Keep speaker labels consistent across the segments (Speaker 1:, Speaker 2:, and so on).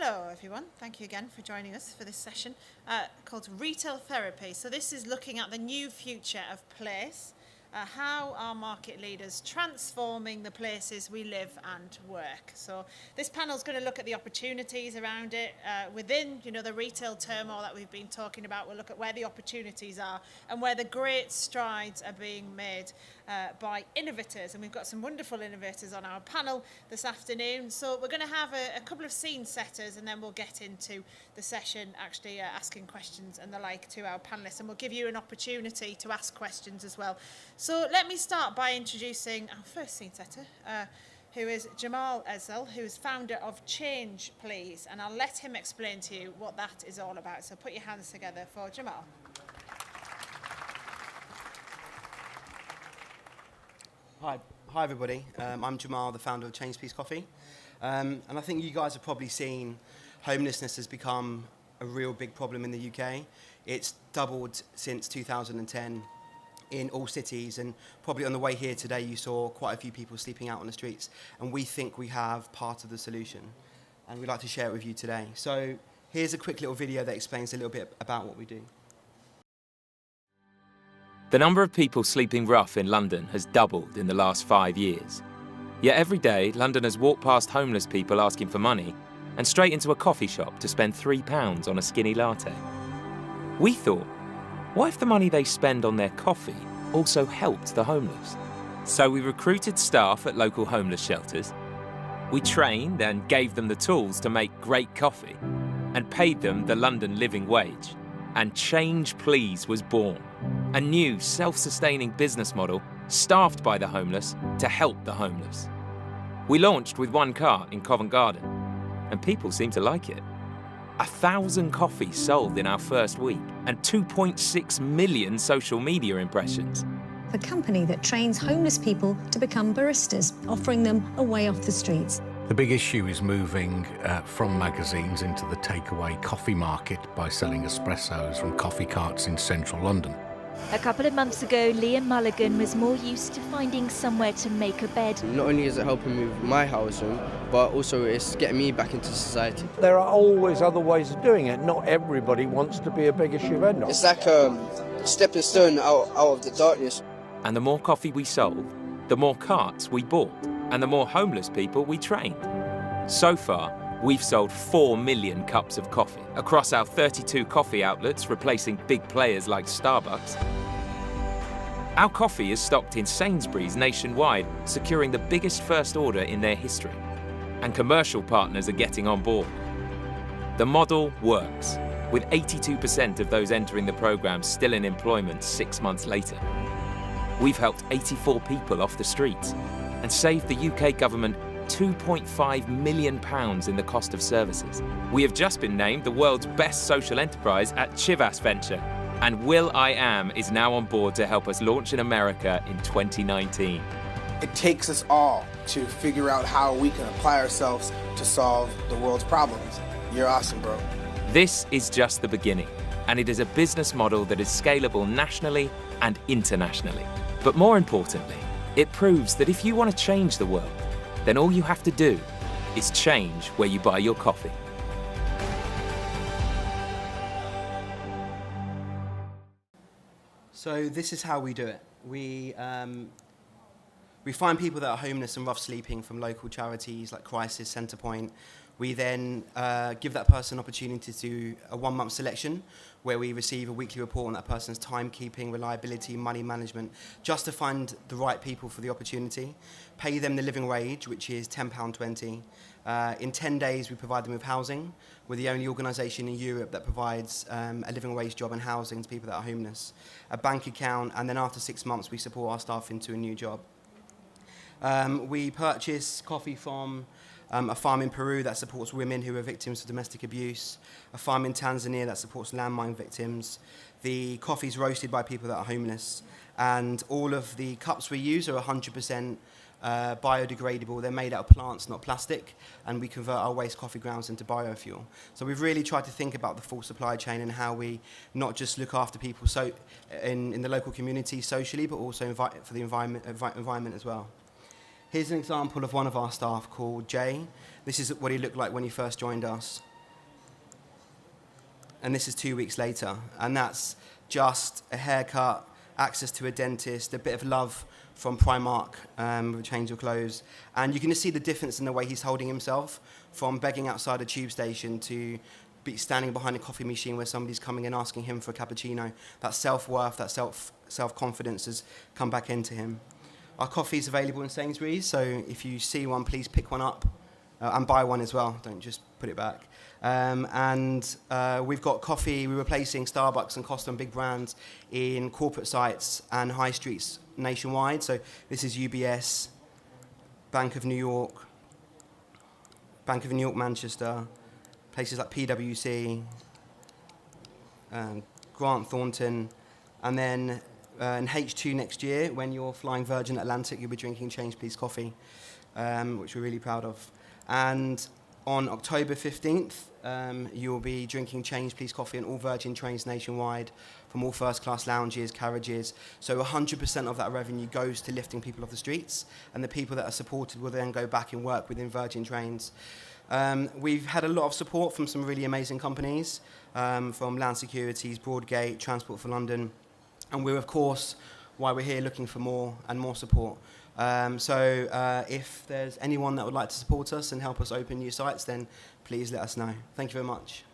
Speaker 1: Hello everyone, thank you again for joining us for this session called Retail Therapy. So this is looking at the new future of place, how are market leaders transforming the places we live and work. So this panel is going to look at the opportunities around it within the retail turmoil that we've been talking about. We'll look at where the opportunities are and where the great strides are being made by innovators, and we've got some wonderful innovators on our panel this afternoon. So we're going to have a couple of scene setters, and then we'll get into the session actually asking questions and the like to our panelists, and we'll give you an opportunity to ask questions as well. So let me start by introducing our first scene setter, who is Jamal Ezel, who is founder of Change Please, and I'll let him explain to you what that is all about. So put your hands together for Jamal.
Speaker 2: Hi everybody, I'm Jamal, the founder of Change Please Coffee, and I think you guys have probably seen homelessness has become a real big problem in the UK. It's doubled since 2010 in all cities, and probably on the way here today you saw quite a few people sleeping out on the streets, and we think we have part of the solution, and we'd like to share it with you today. So here's a quick little video that explains a little bit about what we do.
Speaker 3: The number of people sleeping rough in London has doubled in the last 5 years. Yet every day, Londoners walk past homeless people asking for money and straight into a coffee shop to spend £3 on a skinny latte. We thought, what if the money they spend on their coffee also helped the homeless? So we recruited staff at local homeless shelters. We trained and gave them the tools to make great coffee and paid them the London living wage. And Change Please was born. A new self-sustaining business model staffed by the homeless to help the homeless. We launched with 1 cart in Covent Garden, and people seem to like it. 1,000 coffees sold in our first week, and 2.6 million social media impressions.
Speaker 4: A company that trains homeless people to become baristas, offering them a way off the streets.
Speaker 5: The big issue is moving from magazines into the takeaway coffee market by selling espressos from coffee carts in central London.
Speaker 6: A couple of months ago, Liam Mulligan was more used to finding somewhere to make a bed.
Speaker 7: Not only is it helping me with my household, but also it's getting me back into society.
Speaker 8: There are always other ways of doing it. Not everybody wants to be a bigger shoe vendor.
Speaker 7: It's like a stepping stone out of the darkness.
Speaker 3: And the more coffee we sold, the more carts we bought, and the more homeless people we trained. So far, we've sold 4 million cups of coffee across our 32 coffee outlets, replacing big players like Starbucks. Our coffee is stocked in Sainsbury's nationwide, securing the biggest first order in their history. And commercial partners are getting on board. The model works, with 82% of those entering the programme still in employment 6 months later. We've helped 84 people off the streets and saved the UK government £2.5 million in the cost of services. We have just been named the world's best social enterprise at Chivas Venture, and will.i.am is now on board to help us launch in America in 2019.
Speaker 9: It takes us all to figure out how we can apply ourselves to solve the world's problems. You're awesome, bro.
Speaker 3: This is just the beginning, and it is a business model that is scalable nationally and internationally. But more importantly, it proves that if you want to change the world, then all you have to do is change where you buy your coffee.
Speaker 2: So this is how we do it. We find people that are homeless and rough sleeping from local charities like Crisis, Centrepoint. We then give that person an opportunity to do a 1-month selection where we receive a weekly report on that person's timekeeping, reliability, money management, just to find the right people for the opportunity. Pay them the living wage, which is £10.20. In 10 days, we provide them with housing. We're the only organisation in Europe that provides a living wage job and housing to people that are homeless, a bank account, and then after 6 months, we support our staff into a new job. We purchase coffee from a farm in Peru that supports women who are victims of domestic abuse, a farm in Tanzania that supports landmine victims. The coffee's roasted by people that are homeless, and all of the cups we use are 100% biodegradable. They're made out of plants, not plastic, and we convert our waste coffee grounds into biofuel. So we've really tried to think about the full supply chain and how we not just look after people in the local community socially, but also for the environment as well. Here's an example of one of our staff called Jay. This is what he looked like when he first joined us. and this is 2 weeks later. And that's just a haircut, access to a dentist, a bit of love from Primark with a change of clothes. And you can just see the difference in the way he's holding himself, from begging outside a tube station to standing behind a coffee machine where somebody's coming and asking him for a cappuccino. That self-worth, that self-confidence has come back into him. Our coffee is available in Sainsbury's, so if you see one, please pick one up and buy one as well. Don't just put it back. We've got coffee, we're replacing Starbucks and Costa and big brands in corporate sites and high streets nationwide. So this is UBS, Bank of New York Manchester, places like PwC, Grant Thornton, and then in H2 next year, when you're flying Virgin Atlantic, you'll be drinking Change Please coffee, which we're really proud of. And on October 15th, you'll be drinking Change Please coffee on all Virgin trains nationwide from all first-class lounges, carriages. So 100% of that revenue goes to lifting people off the streets, and the people that are supported will then go back and work within Virgin trains. We've had a lot of support from some really amazing companies, from Land Securities, Broadgate, Transport for London, and we're, of course, why we're here, looking for more and more support. If there's anyone that would like to support us and help us open new sites, then please let us know. Thank you very much.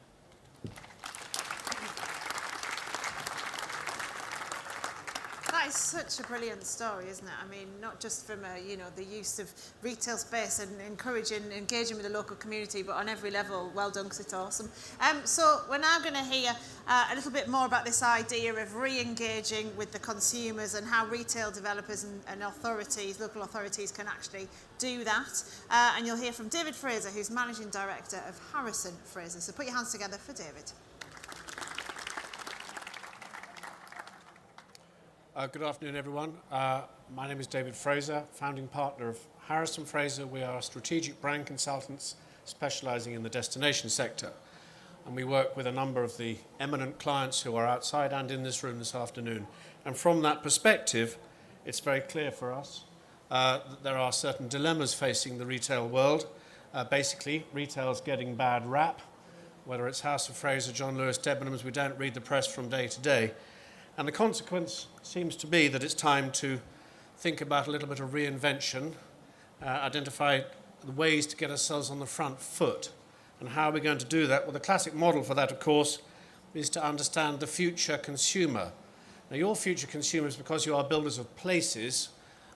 Speaker 1: That is such a brilliant story, isn't it? I mean, not just from the use of retail space and encouraging, engaging with the local community, but on every level. Well done, because it's awesome. So we're now going to hear a little bit more about this idea of re-engaging with the consumers and how retail developers and authorities, local authorities, can actually do that. And you'll hear from David Fraser, who's Managing Director of Harrison Fraser. So put your hands together for David.
Speaker 10: Good afternoon, everyone. My name is David Fraser, founding partner of Harrison Fraser. We are strategic brand consultants specialising in the destination sector. And we work with a number of the eminent clients who are outside and in this room this afternoon. And from that perspective, it's very clear for us that there are certain dilemmas facing the retail world. Basically, retail's getting bad rap. Whether it's House of Fraser, John Lewis, Debenhams, we don't read the press from day to day. And the consequence seems to be that it's time to think about a little bit of reinvention, identify the ways to get ourselves on the front foot. And how are we going to do that? Well, the classic model for that, of course, is to understand the future consumer. Now, your future consumers, because you are builders of places,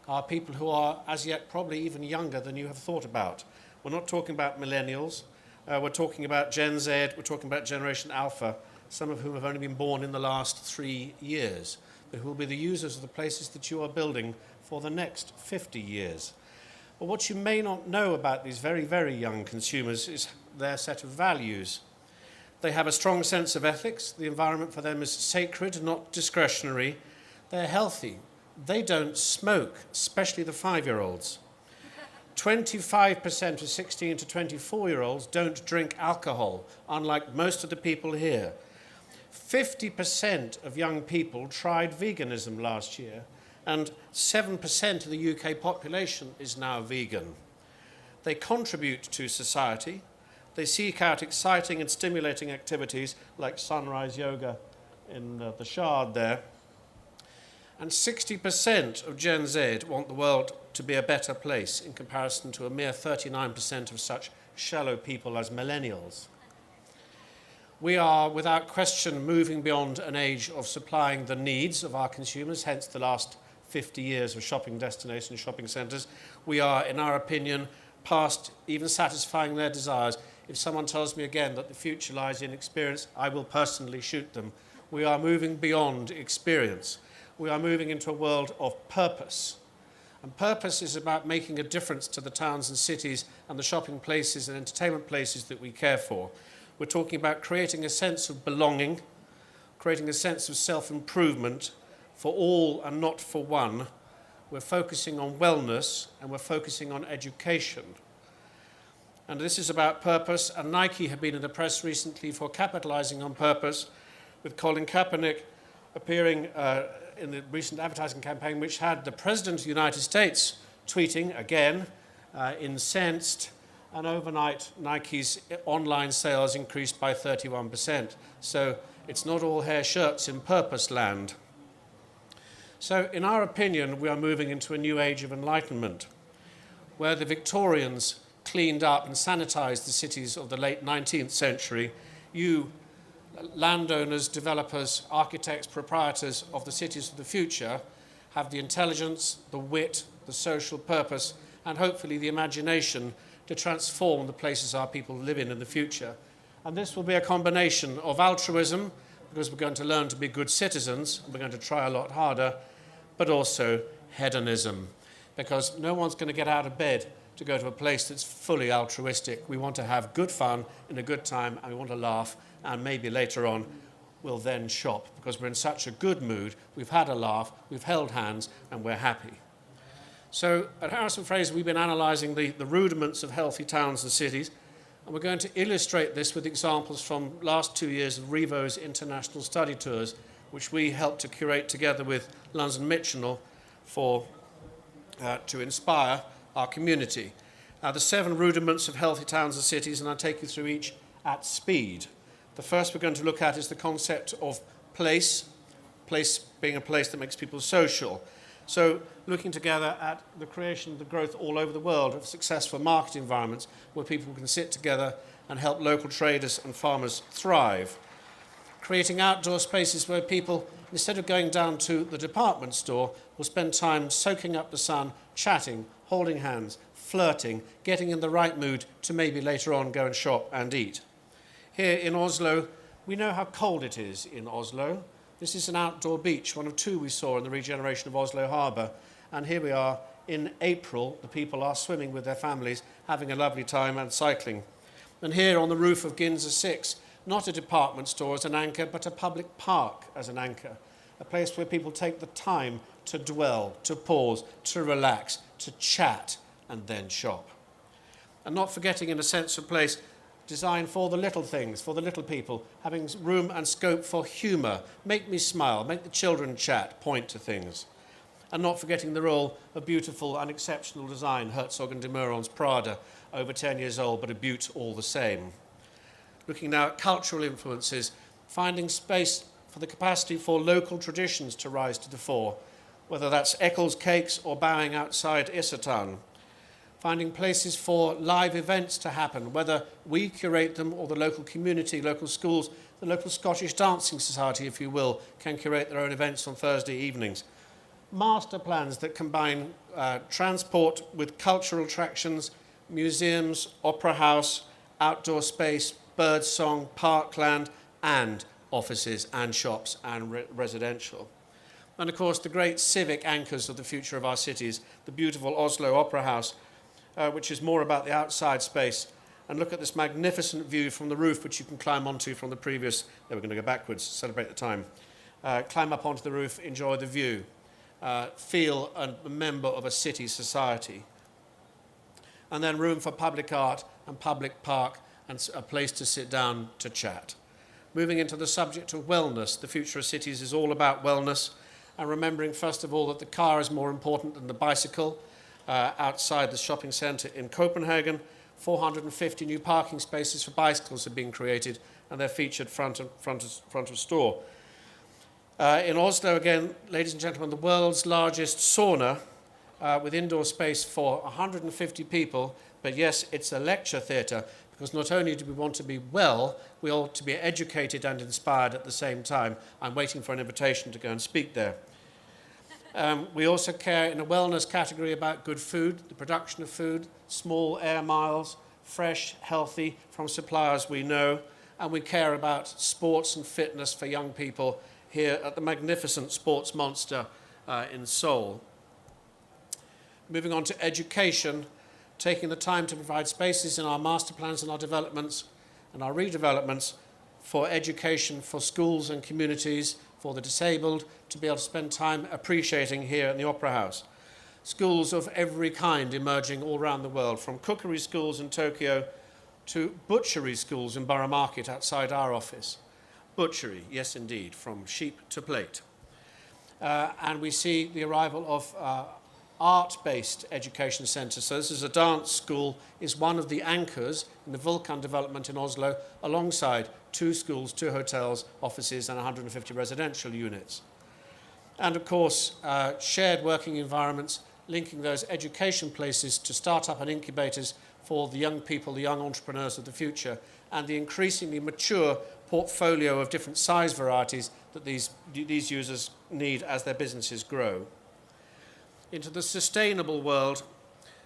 Speaker 10: are people who are, as yet, probably even younger than you have thought about. We're not talking about millennials. We're talking about Gen Z. We're talking about Generation Alpha, some of whom have only been born in the last 3 years, but who will be the users of the places that you are building for the next 50 years. But what you may not know about these very, very young consumers is their set of values. They have a strong sense of ethics. The environment for them is sacred, not discretionary. They're healthy. They don't smoke, especially the 5-year-olds. 25% of 16 to 24-year-olds don't drink alcohol, unlike most of the people here. 50% of young people tried veganism last year, and 7% of the UK population is now vegan. They contribute to society. They seek out exciting and stimulating activities like sunrise yoga in the Shard there. And 60% of Gen Z want the world to be a better place in comparison to a mere 39% of such shallow people as millennials. We are, without question, moving beyond an age of supplying the needs of our consumers, hence the last 50 years of shopping destinations, shopping centres. We are, in our opinion, past even satisfying their desires. If someone tells me again that the future lies in experience, I will personally shoot them. We are moving beyond experience. We are moving into a world of purpose. And purpose is about making a difference to the towns and cities and the shopping places and entertainment places that we care for. We're talking about creating a sense of belonging, creating a sense of self-improvement for all and not for one. We're focusing on wellness and we're focusing on education. And this is about purpose, and Nike have been in the press recently for capitalizing on purpose, with Colin Kaepernick appearing in the recent advertising campaign, which had the President of the United States tweeting, again, incensed and overnight Nike's online sales increased by 31%. So it's not all hair shirts in purpose land. So in our opinion, we are moving into a new age of enlightenment, where the Victorians cleaned up and sanitized the cities of the late 19th century. You, landowners, developers, architects, proprietors of the cities of the future, have the intelligence, the wit, the social purpose, and hopefully the imagination to transform the places our people live in the future. And this will be a combination of altruism, because we're going to learn to be good citizens, and we're going to try a lot harder, but also hedonism, because no one's going to get out of bed to go to a place that's fully altruistic. We want to have good fun in a good time, and we want to laugh, and maybe later on we'll then shop, because we're in such a good mood, we've had a laugh, we've held hands, and we're happy. So at Harrison Fraser, we've been analysing the rudiments of healthy towns and cities, and we're going to illustrate this with examples from last 2 years of Revo's international study tours, which we helped to curate together with London Mitchell to inspire our community. The 7 rudiments of healthy towns and cities, and I'll take you through each at speed. The first we're going to look at is the concept of place being a place that makes people social. So looking together at the creation, the growth all over the world of successful market environments where people can sit together and help local traders and farmers thrive. Creating outdoor spaces where people, instead of going down to the department store, will spend time soaking up the sun, chatting, holding hands, flirting, getting in the right mood to maybe later on go and shop and eat. Here in Oslo, we know how cold it is in Oslo. This is an outdoor beach, one of 2 we saw in the regeneration of Oslo Harbour. And here we are in April. The people are swimming with their families, having a lovely time and cycling. And here on the roof of Ginza 6, not a department store as an anchor, but a public park as an anchor. A place where people take the time to dwell, to pause, to relax, to chat, and then shop. And not forgetting, in a sense of place, designed for the little things, for the little people, having room and scope for humour, make me smile, make the children chat, point to things. And not forgetting the role of beautiful and exceptional design, Herzog and de Meuron's Prada, over 10 years old, but a beaut all the same. Looking now at cultural influences, finding space for the capacity for local traditions to rise to the fore, whether that's Eccles cakes or bowing outside Issertan. Finding places for live events to happen, whether we curate them or the local community, local schools, the local Scottish Dancing Society, if you will, can curate their own events on Thursday evenings. Master plans that combine transport with cultural attractions, museums, opera house, outdoor space, birdsong, parkland, and offices and shops and residential. And of course, the great civic anchors of the future of our cities, the beautiful Oslo Opera House, which is more about the outside space. And look at this magnificent view from the roof, which you can climb onto from the previous. We're going to go backwards, celebrate the time. Climb up onto the roof, enjoy the view. Feel a member of a city society. And then room for public art and public park and a place to sit down to chat. Moving into the subject of wellness, the future of cities is all about wellness, and remembering first of all that the car is more important than the bicycle. Outside the shopping centre in Copenhagen, 450 new parking spaces for bicycles are being created, and they're featured front of store. In Oslo, again, ladies and gentlemen, the world's largest sauna with indoor space for 150 people, but yes, it's a lecture theatre, because not only do we want to be well, we ought to be educated and inspired at the same time. I'm waiting for an invitation to go and speak there. We also care in a wellness category about good food, the production of food, small air miles, fresh, healthy, from suppliers we know, and we care about sports and fitness for young people here at the magnificent Sports Monster in Seoul. Moving on to education, taking the time to provide spaces in our master plans and our developments and our redevelopments for education for schools and communities, for the disabled, to be able to spend time appreciating here in the Opera House. Schools of every kind emerging all around the world, from cookery schools in Tokyo to butchery schools in Borough Market outside our office. Butchery, yes indeed, from sheep to plate. And we see the arrival of art-based education centre. So this is a dance school, is one of the anchors in the Vulcan development in Oslo, alongside 2 schools, 2 hotels, offices and 150 residential units. And of course, shared working environments, linking those education places to start-up and incubators for the young people, the young entrepreneurs of the future, and the increasingly mature portfolio of different size varieties that these users need as their businesses grow. Into the sustainable world,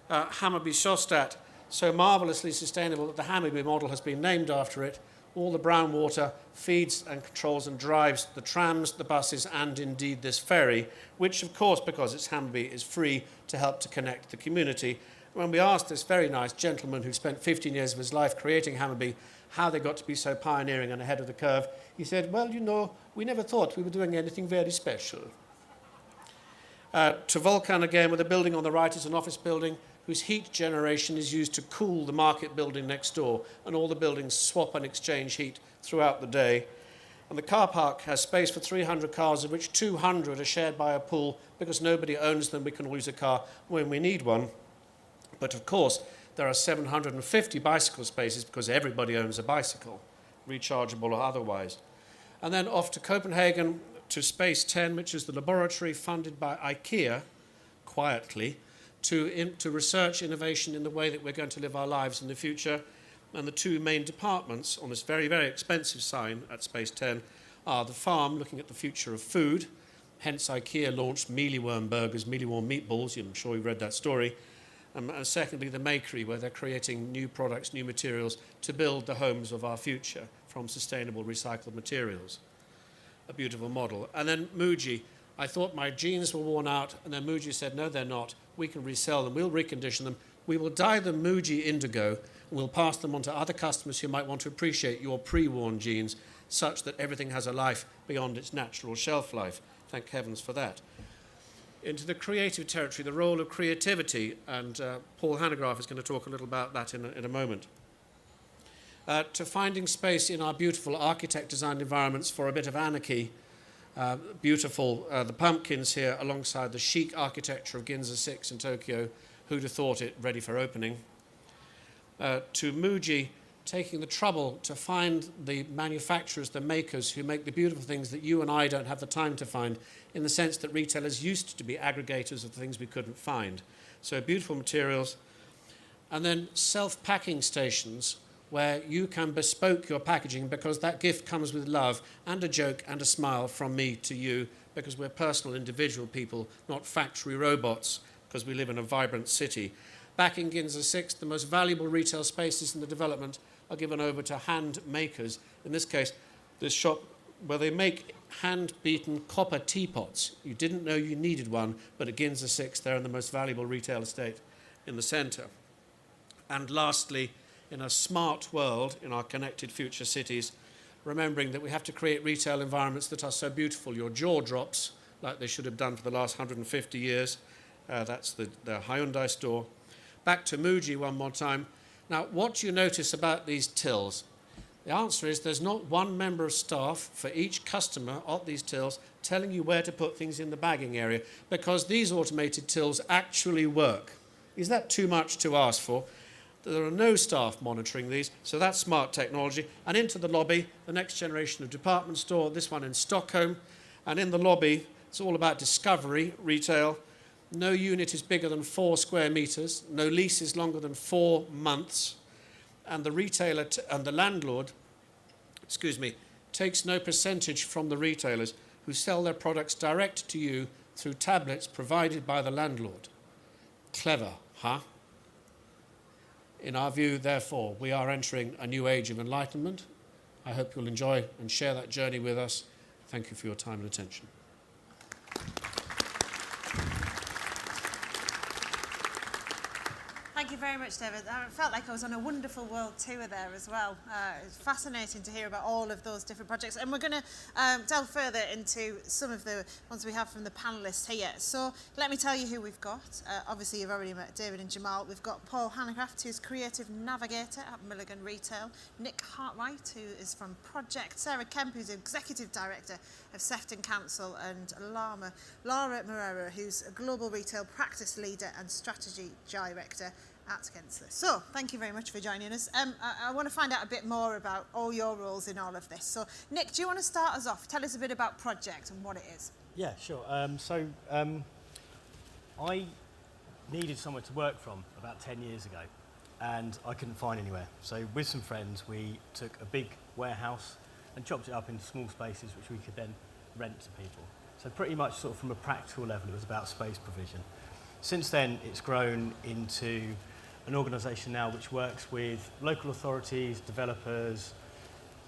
Speaker 10: Hammarby Sjöstad, so marvellously sustainable that the Hammarby model has been named after it. All the brown water feeds and controls and drives the trams, the buses, and indeed this ferry, which of course, because it's Hammarby, is free to help to connect the community. When we asked this very nice gentleman who spent 15 years of his life creating Hammarby how they got to be so pioneering and ahead of the curve, he said, well, you know, we never thought we were doing anything very special. To Vulcan again, with a building on the right is an office building whose heat generation is used to cool the market building next door, and all the buildings swap and exchange heat throughout the day. And the car park has space for 300 cars, of which 200 are shared by a pool, because nobody owns them. We can use a car when we need one. But of course, there are 750 bicycle spaces because everybody owns a bicycle, rechargeable or otherwise. And then off to Copenhagen, to Space 10, which is the laboratory funded by IKEA, quietly, to research innovation in the way that we're going to live our lives in the future. And the 2 main departments on this very, very expensive sign at Space 10 are the farm, looking at the future of food, hence IKEA launched mealyworm burgers, mealyworm meatballs, I'm sure you've read that story. And secondly, the makery, where they're creating new products, new materials to build the homes of our future from sustainable recycled materials. A beautiful model. And then Muji. I thought my jeans were worn out, and then Muji said, no, they're not. We can resell them. We'll recondition them. We will dye them Muji indigo, and we'll pass them on to other customers who might want to appreciate your pre-worn jeans, such that everything has a life beyond its natural shelf life. Thank heavens for that. Into the creative territory, the role of creativity, and Paul Hanegraaff is going to talk a little about that in a moment. To finding space in our beautiful architect-designed environments for a bit of anarchy. Beautiful, the pumpkins here alongside the chic architecture of Ginza 6 in Tokyo. Who'd have thought it, ready for opening. To Muji, taking the trouble to find the manufacturers, the makers who make the beautiful things that you and I don't have the time to find, in the sense that retailers used to be aggregators of the things we couldn't find. So beautiful materials. And then self-packing stations, where you can bespoke your packaging, because that gift comes with love and a joke and a smile from me to you, because we're personal, individual people, not factory robots, because we live in a vibrant city. Back in Ginza 6, the most valuable retail spaces in the development are given over to hand makers. In this case, this shop where they make hand-beaten copper teapots. You didn't know you needed one, but at Ginza 6, they're in the most valuable retail estate in the centre. And lastly, in a smart world, in our connected future cities, remembering that we have to create retail environments that are so beautiful, your jaw drops, like they should have done for the last 150 years. That's the Hyundai store. Back to Muji one more time. Now, what do you notice about these tills? The answer is there's not one member of staff for each customer at these tills telling you where to put things in the bagging area, because these automated tills actually work. Is that too much to ask for? There are no staff monitoring these, so that's smart technology. And into the lobby, the next generation of department store, this one in Stockholm. And in the lobby, it's all about discovery, retail. No unit is bigger than 4 square meters. No lease is longer than 4 months. And the retailer and the landlord, takes no percentage from the retailers, who sell their products direct to you through tablets provided by the landlord. Clever, huh? In our view, therefore, we are entering a new age of enlightenment. I hope you'll enjoy and share that journey with us. Thank you for your time and attention.
Speaker 1: Thank you very much, David. I felt like I was on a wonderful world tour there as well. It's fascinating to hear about all of those different projects. And we're going to delve further into some of the ones we have from the panellists here. So let me tell you who we've got. Obviously, you've already met David and Jamal. We've got Paul Hanacraft, who's Creative Navigator at Milligan Retail. Nick Hartwright, who is from Project. Sarah Kemp, who's Executive Director of Sefton Council. And Laura Moreira, who's a Global Retail Practice Leader and Strategy Director at Gensler. So, thank you very much for joining us. I want to find out a bit more about all your roles in all of this. So, Nick, do you want to start us off? Tell us a bit about Project and what it is.
Speaker 11: Yeah, sure. I needed somewhere to work from about 10 years ago, and I couldn't find anywhere. So, with some friends, we took a big warehouse and chopped it up into small spaces, which we could then rent to people. So, pretty much sort of from a practical level, it was about space provision. Since then, it's grown into an organisation now which works with local authorities, developers,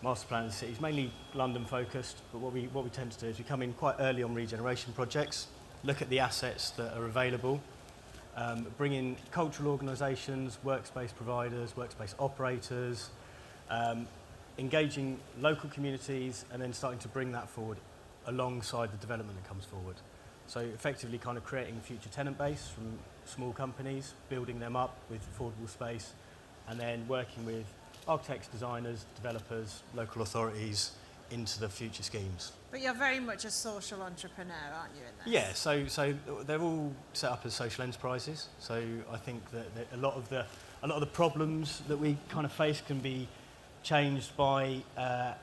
Speaker 11: master planners, cities, mainly London focused, but what we tend to do is we come in quite early on regeneration projects, look at the assets that are available, bring in cultural organisations, workspace providers, workspace operators, engaging local communities, and then starting to bring that forward alongside the development that comes forward. So effectively kind of creating a future tenant base from small companies, building them up with affordable space, and then working with architects, designers, developers, local authorities into the future schemes.
Speaker 1: But you're very much a social entrepreneur, aren't you, in this?
Speaker 11: Yeah, so they're all set up as social enterprises. So I think that a lot of the problems that we kind of face can be changed by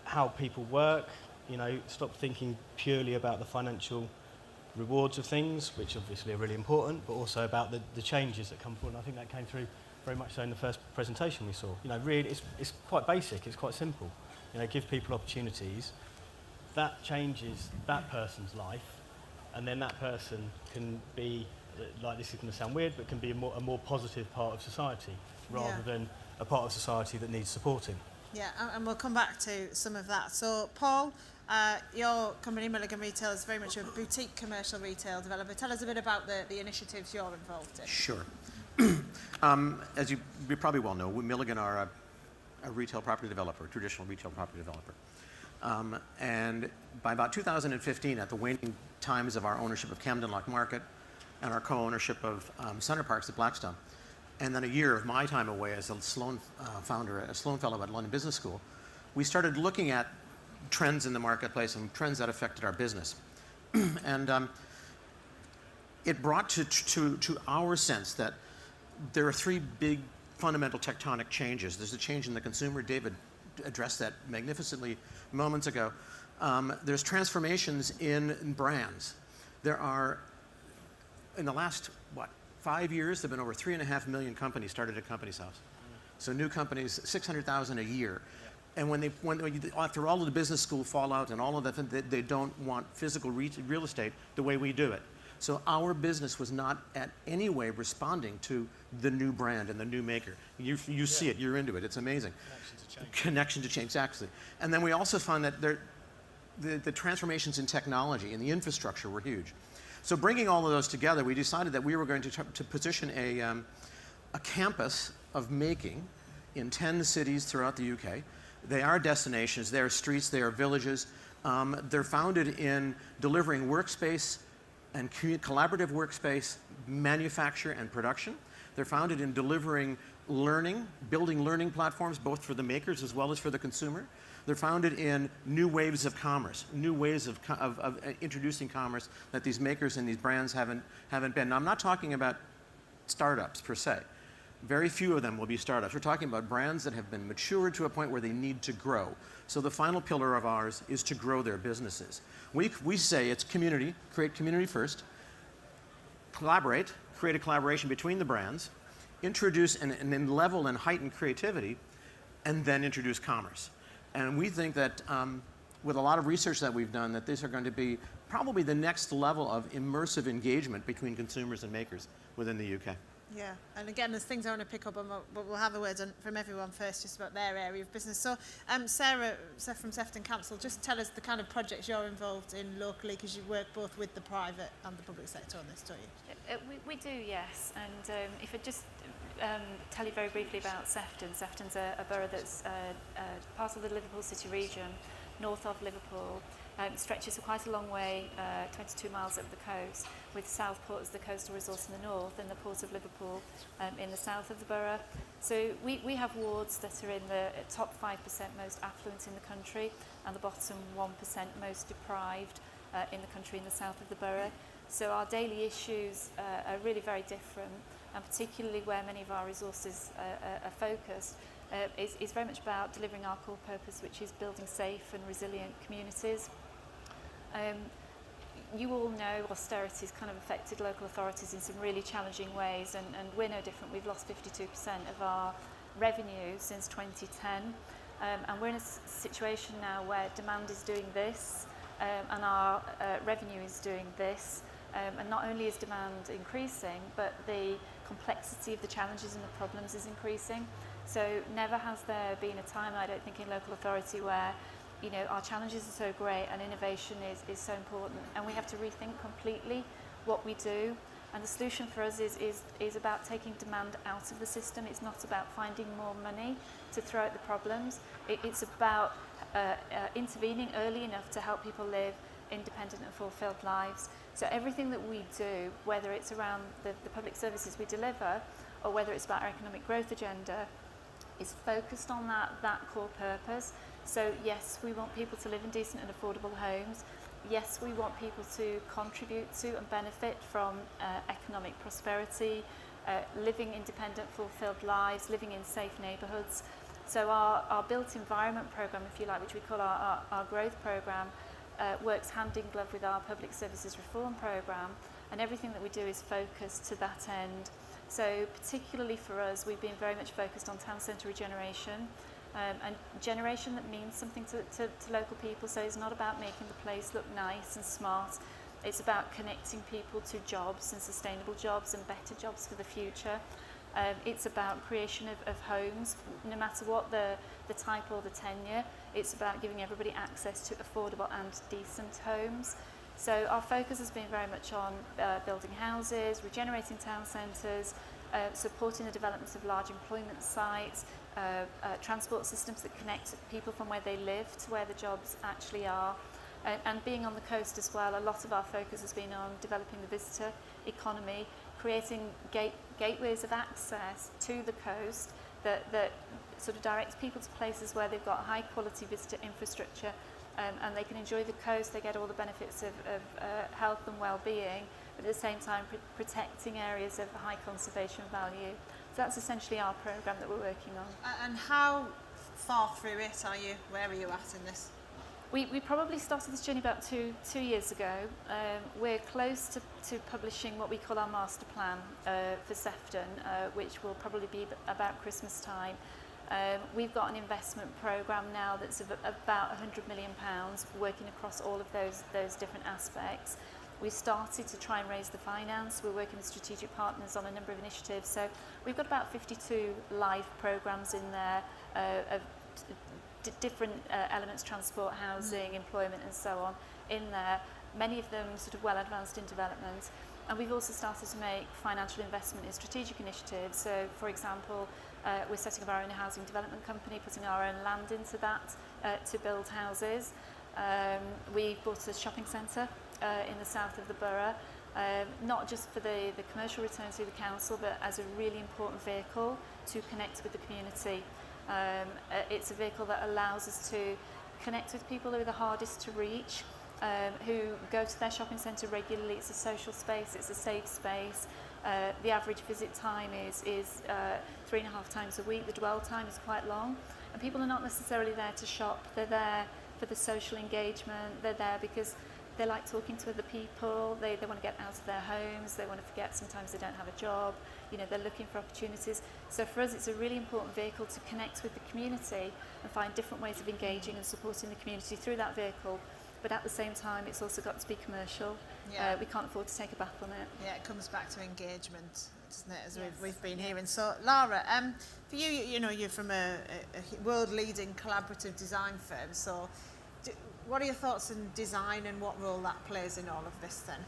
Speaker 11: how people work. You know, stop thinking purely about the financial rewards of things, which obviously are really important, but also about the changes that come forward. And I think that came through very much so in the first presentation we saw. You know, really, it's quite basic, it's quite simple. You know, give people opportunities. That changes that person's life, and then that person can be, like this is going to sound weird, but can be a more positive part of society, rather than a part of society that needs supporting.
Speaker 1: Yeah, and we'll come back to some of that. So, Paul, your company, Milligan Retail, is very much a boutique commercial retail developer. Tell us a bit about the initiatives you're involved in.
Speaker 12: Sure. As you probably well know, Milligan are a retail property developer, a traditional retail property developer. And by about 2015, at the waning times of our ownership of Camden Lock Market and our co-ownership of Center Parcs at Blackstone, and then a year of my time away as a Sloan founder, a Sloan Fellow at London Business School, we started looking at trends in the marketplace and trends that affected our business. And it brought to our sense that there are three big fundamental tectonic changes. There's a change in the consumer. David addressed that magnificently moments ago. There's transformations in brands. There are, in the last, 5 years, there have been over 3.5 million companies started at Companies House. So new companies, 600,000 a year. And when after all of the business school fallout and all of that, they don't want physical real estate the way we do it. So our business was not at any way responding to the new brand and the new maker. You see it, you're into it, it's amazing. Connection to change, exactly. And then we also found that the transformations in technology and the infrastructure were huge. So bringing all of those together, we decided that we were going to position a campus of making in 10 cities throughout the UK. They are destinations, they are streets, they are villages. They're founded in delivering workspace and collaborative workspace, manufacture and production. They're founded in delivering learning, building learning platforms, both for the makers as well as for the consumer. They're founded in new waves of commerce, new ways of introducing commerce that these makers and these brands haven't been. Now, I'm not talking about startups per se. Very few of them will be startups. We're talking about brands that have been matured to a point where they need to grow. So the final pillar of ours is to grow their businesses. We say it's community, create community first, collaborate, create a collaboration between the brands, introduce and then level and heighten creativity, and then introduce commerce. And we think that with a lot of research that we've done, that these are going to be probably the next level of immersive engagement between consumers and makers within the UK.
Speaker 1: Yeah, and again, there's things I want to pick up on, but we'll have a word from everyone first, just about their area of business. So, Sarah from Sefton Council, just tell us the kind of projects you're involved in locally, because you work both with the private and the public sector on this, don't you?
Speaker 13: We do, yes. And if I just tell you very briefly about Sefton. Sefton's a borough that's part of the Liverpool City region, north of Liverpool. Stretches for quite a long way, 22 miles up the coast, with Southport as the coastal resource in the north and the Port of Liverpool in the south of the borough. So we have wards that are in the top 5% most affluent in the country and the bottom 1% most deprived in the country in the south of the borough. So our daily issues are really very different, and particularly where many of our resources are focused, is very much about delivering our core purpose, which is building safe and resilient communities. You all know austerity has kind of affected local authorities in some really challenging ways, and we're no different. We've lost 52% of our revenue since 2010, and we're in a situation now where demand is doing this, and our revenue is doing this. And not only is demand increasing, but the complexity of the challenges and the problems is increasing. So never has there been a time, I don't think, in local authority where, you know, our challenges are so great and innovation is so important, and we have to rethink completely what we do. And the solution for us is about taking demand out of the system. It's not about finding more money to throw at the problems. It's about intervening early enough to help people live independent and fulfilled lives. So everything that we do, whether it's around the public services we deliver or whether it's about our economic growth agenda, is focused on that core purpose. So yes, we want people to live in decent and affordable homes. Yes, we want people to contribute to and benefit from economic prosperity, living independent, fulfilled lives, living in safe neighbourhoods. So our built environment programme, if you like, which we call our growth programme, works hand in glove with our public services reform programme, and everything that we do is focused to that end. So particularly for us, we've been very much focused on town centre regeneration, and generation that means something to local people. So it's not about making the place look nice and smart. It's about connecting people to jobs and sustainable jobs and better jobs for the future. It's about creation of homes, no matter what the type or the tenure. It's about giving everybody access to affordable and decent homes. So our focus has been very much on building houses, regenerating town centres, supporting the development of large employment sites, transport systems that connect people from where they live to where the jobs actually are. And being on the coast as well, a lot of our focus has been on developing the visitor economy, creating gateways of access to the coast that sort of directs people to places where they've got high quality visitor infrastructure, and they can enjoy the coast. They get all the benefits of health and well-being, but at the same time protecting areas of high conservation value. So that's essentially our programme that we're working on.
Speaker 1: And how far through it are you? Where are you at in this?
Speaker 13: We probably started this journey about two years ago. We're close to publishing what we call our master plan for Sefton, which will probably be about Christmas time. We've got an investment programme now that's of about £100 million, working across all of those different aspects. We started to try and raise the finance. We're working with strategic partners on a number of initiatives. So we've got about 52 live programmes in there of different elements, transport, housing, employment and so on in there, many of them sort of well advanced in development. And we've also started to make financial investment in strategic initiatives. So for example, we're setting up our own housing development company, putting our own land into that to build houses. We bought a shopping centre in the south of the borough, not just for the commercial return through the council, but as a really important vehicle to connect with the community. It's a vehicle that allows us to connect with people who are the hardest to reach, who go to their shopping centre regularly. It's a social space, it's a safe space. The average visit time is 3.5 times a week. The dwell time is quite long, and people are not necessarily there to shop. They're there for the social engagement. They're there because they like talking to other people. They want to get out of their homes. They want to forget sometimes they don't have a job. You know, they're looking for opportunities. So for us, it's a really important vehicle to connect with the community and find different ways of engaging and supporting the community through that vehicle. But at the same time, it's also got to be commercial.
Speaker 1: Yeah.
Speaker 13: We can't afford to take a bath on it.
Speaker 1: Yeah, it comes back to engagement, doesn't it, as we've been hearing. So, Lara, for you, you know, you're from a world-leading collaborative design firm. So, what are your thoughts on design and what role that plays in all of this then?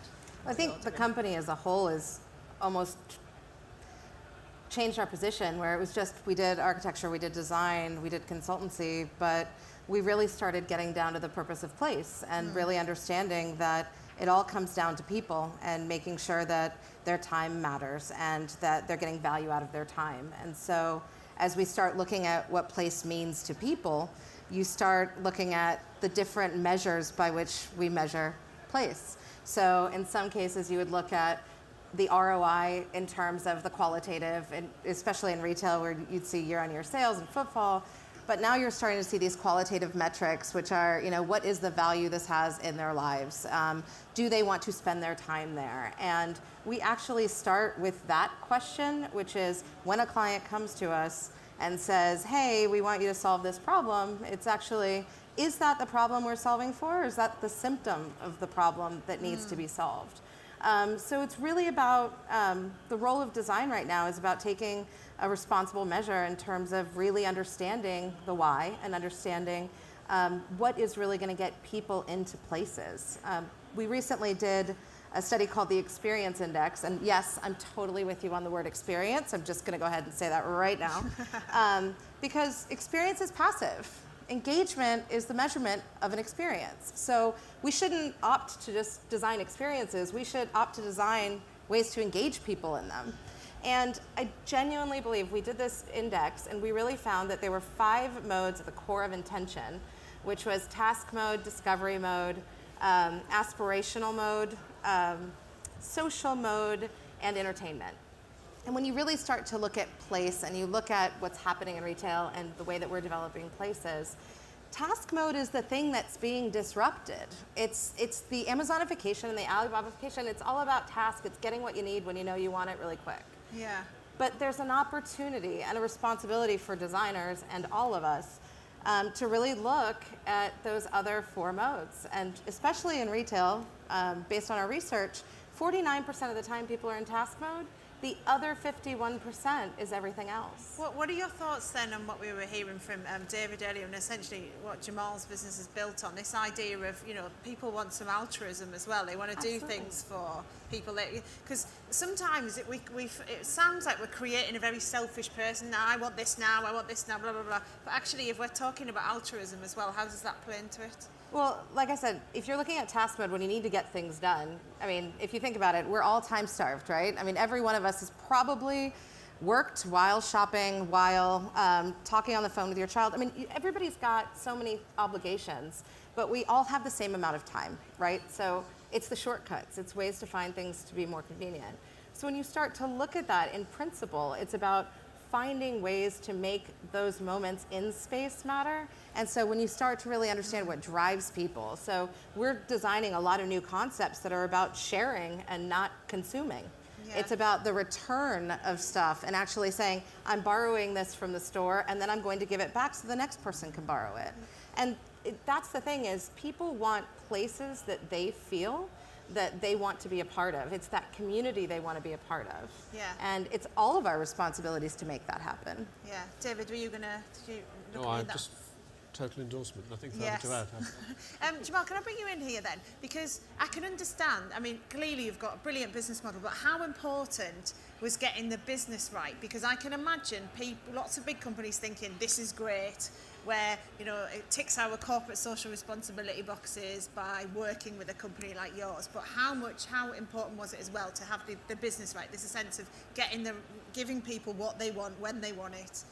Speaker 14: I think the company as a whole is almost changed our position where it was just, we did architecture, we did design, we did consultancy, but we really started getting down to the purpose of place and really understanding that it all comes down to people and making sure that their time matters and that they're getting value out of their time. And so as we start looking at what place means to people, you start looking at the different measures by which we measure place. So in some cases, you would look at the ROI in terms of the qualitative, and especially in retail where you'd see year-on-year sales and footfall. But now you're starting to see these qualitative metrics, which are, what is the value this has in their lives? Do they want to spend their time there? And we actually start with that question, which is when a client comes to us and says, hey, we want you to solve this problem, it's actually, is that the problem we're solving for, or is that the symptom of the problem that needs to be solved? So it's really about, the role of design right now is about taking a responsible measure in terms of really understanding the why and understanding what is really going to get people into places. We recently did a study called the Experience Index, and yes, I'm totally with you on the word experience. I'm just going to go ahead and say that right now. Because experience is passive. Engagement is the measurement of an experience. So we shouldn't opt to just design experiences. We should opt to design ways to engage people in them. And I genuinely believe we did this index and we really found that there were 5 modes at the core of intention, which was task mode, discovery mode, aspirational mode, social mode, and entertainment. And when you really start to look at place and you look at what's happening in retail and the way that we're developing places, task mode is the thing that's being disrupted. It's the Amazonification and the Alibabafication. It's all about task. It's getting what you need when you know you want it really quick.
Speaker 1: Yeah.
Speaker 14: But there's an opportunity and a responsibility for designers and all of us to really look at those other 4 modes. And especially in retail, based on our research, 49% of the time people are in task mode. The other 51% is everything else.
Speaker 1: What are your thoughts then on what we were hearing from David earlier, and essentially what Jamal's business is built on? This idea of, people want some altruism as well. They want to do things for people. Because sometimes it sounds like we're creating a very selfish person. Now, I want this now, blah, blah, blah. But actually, if we're talking about altruism as well, how does that play into it?
Speaker 14: Well, like I said, if you're looking at task mode when you need to get things done, if you think about it, we're all time starved, right? Every one of us has probably worked while shopping, while talking on the phone with your child. Everybody's got so many obligations, but we all have the same amount of time, right? So it's the shortcuts. It's ways to find things to be more convenient. So when you start to look at that in principle, it's about finding ways to make those moments in space matter. And so when you start to really understand what drives people, so we're designing a lot of new concepts that are about sharing and not consuming. Yeah. It's about the return of stuff and actually saying, I'm borrowing this from the store and then I'm going to give it back so the next person can borrow it. And that's the thing is people want places that they feel that they want to be a part of. It's that community they want to be a part of.
Speaker 1: Yeah.
Speaker 14: And it's all of our responsibilities to make that happen.
Speaker 1: Yeah. David, were you going to look
Speaker 10: No,
Speaker 1: at
Speaker 10: I'm
Speaker 1: that?
Speaker 10: just total endorsement. Nothing further
Speaker 1: Yes.
Speaker 10: to add.
Speaker 1: Jamal, can I bring you in here then? Because I can understand, clearly you've got a brilliant business model, but how important was getting the business right? Because I can imagine lots of big companies thinking this is great, where it ticks our corporate social responsibility boxes by working with a company like yours. But how important was it as well to have the business right? There's a sense of giving people what they want when they want it,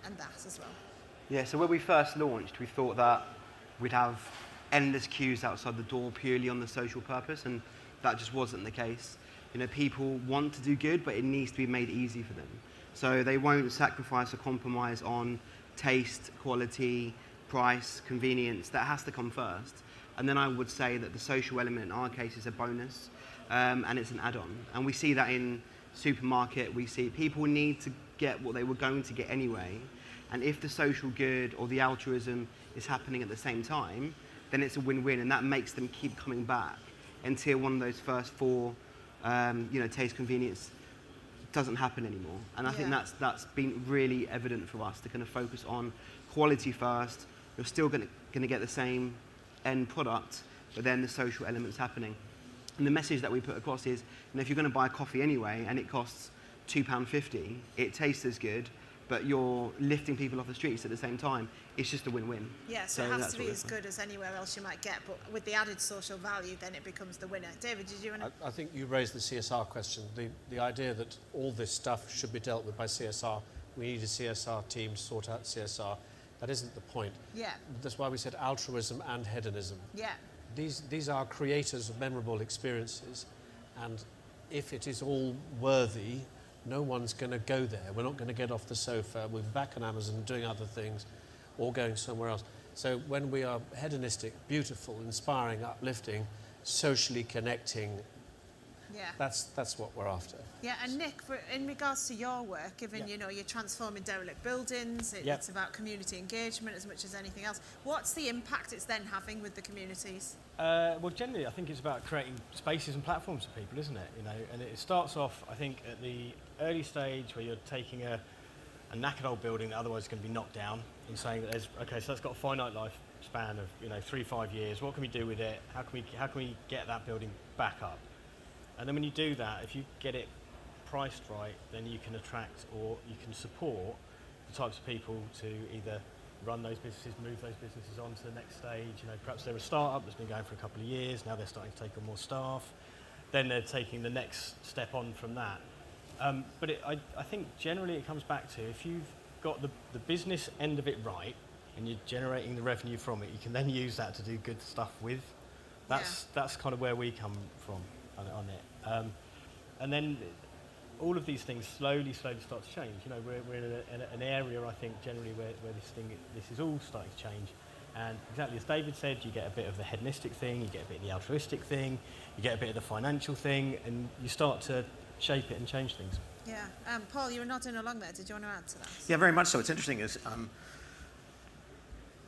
Speaker 1: and that as well.
Speaker 2: Yeah, so when we first launched, we thought that we'd have endless queues outside the door purely on the social purpose, and that just wasn't the case. People want to do good, but it needs to be made easy for them. So they won't sacrifice or compromise on taste, quality, price, convenience. That has to come first. And then I would say that the social element in our case is a bonus, and it's an add-on. And we see that in supermarket. We see people need to get what they were going to get anyway. And if the social good or the altruism is happening at the same time, then it's a win-win, and that makes them keep coming back until one of those first 4, taste, convenience doesn't happen anymore. And I think that's been really evident for us to kind of focus on quality first. You're still going to get the same end product, but then the social element's happening. And the message that we put across is, if you're going to buy coffee anyway, and it costs £2.50, it tastes as good, but you're lifting people off the streets at the same time. It's just a win-win.
Speaker 1: Yeah, so it has
Speaker 2: that's
Speaker 1: to be
Speaker 2: what
Speaker 1: as good as anywhere else you might get, but with the added social value, then it becomes the winner. David, did you want to?
Speaker 10: I think you raised the CSR question. The idea that all this stuff should be dealt with by CSR, we need a CSR team to sort out CSR. That isn't the point.
Speaker 1: Yeah.
Speaker 10: That's why we said altruism and hedonism.
Speaker 1: Yeah.
Speaker 10: These are creators of memorable experiences, and if it is all worthy, no one's going to go there. We're not going to get off the sofa. We're back on Amazon doing other things or going somewhere else. So when we are hedonistic, beautiful, inspiring, uplifting, socially connecting,
Speaker 1: yeah,
Speaker 10: that's what we're after.
Speaker 1: Yeah, and Nick, in regards to your work, given you know you're transforming derelict buildings, it's about community engagement as much as anything else. What's the impact it's then having with the communities?
Speaker 11: Well, generally, I think it's about creating spaces and platforms for people, isn't it? You know, and it starts off, I think, at the early stage where you're taking a knackered old building that otherwise is going to be knocked down and saying that there's so that's got a finite lifespan of 3-5 years. What can we do with it? How can we get that building back up? And then when you do that, if you get it priced right, then you can attract or you can support the types of people to either run those businesses, move those businesses on to the next stage. You know, perhaps they're a startup that's been going for a couple of years, now they're starting to take on more staff. Then they're taking the next step on from that. But I think generally it comes back to if you've got the business end of it right and you're generating the revenue from it, you can then use that to do good stuff with. That's kind of where we come from on it. And then all of these things slowly start to change. You know, we're in an area, I think, generally where this is all starting to change. And exactly as David said, you get a bit of the hedonistic thing, you get a bit of the altruistic thing, you get a bit of the financial thing, and you start to shape it and change things.
Speaker 1: Yeah. Paul, you were nodding along there. Did you want to add to that?
Speaker 12: Yeah, very much so. What's interesting is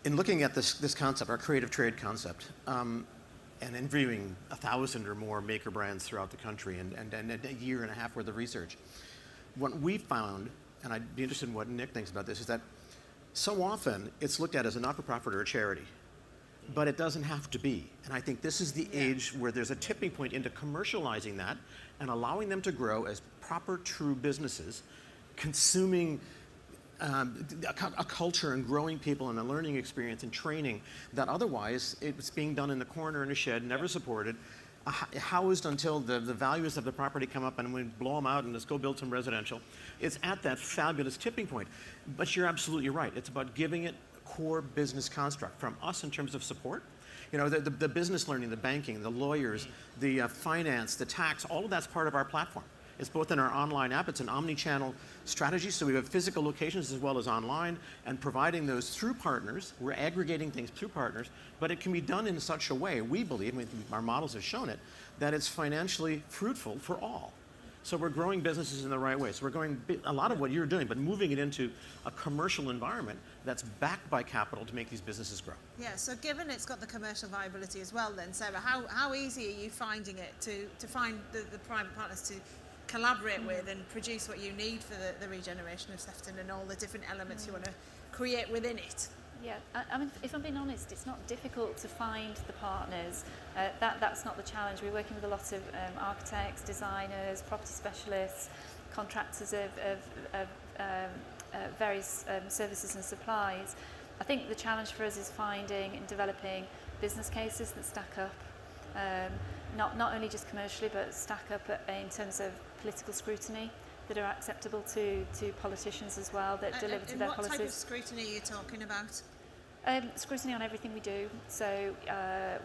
Speaker 12: in looking at this concept, our creative trade concept, and interviewing 1,000 or more maker brands throughout the country and a year and a half worth of research, what we found, and I'd be interested in what Nick thinks about this, is that so often it's looked at as a not-for-profit or a charity, but it doesn't have to be. And I think this is the age where there's a tipping point into commercializing that and allowing them to grow as proper, true businesses, consuming a culture and growing people and a learning experience and training that otherwise it's being done in the corner in a shed, never supported, housed until the values of the property come up and we blow them out and let's go build some residential. It's at that fabulous tipping point. But you're absolutely right. It's about giving it a core business construct from us in terms of support. You know, the business learning, the banking, the lawyers, the finance, the tax, all of that's part of our platform. It's both in our online app, it's an omni-channel strategy, so we have physical locations as well as online, and providing those through partners. We're aggregating things through partners, but it can be done in such a way, we believe, our models have shown it, that it's financially fruitful for all. So we're growing businesses in the right way. So we're going a lot of what you're doing, but moving it into a commercial environment that's backed by capital to make these businesses grow.
Speaker 1: Yeah, so given it's got the commercial viability as well then, Sarah, how easy are you finding it to find the private partners to collaborate with and produce what you need for the regeneration of Sefton and all the different elements you want to create within it?
Speaker 13: Yeah, I mean, if I'm being honest, it's not difficult to find the partners. That's not the challenge. We're working with a lot of architects, designers, property specialists, contractors of various services and supplies. I think the challenge for us is finding and developing business cases that stack up. Not only just commercially, but stack up in terms of political scrutiny that are acceptable to politicians as well, that deliver to their policies.
Speaker 1: What type of scrutiny are you talking about?
Speaker 13: Scrutiny on everything we do. So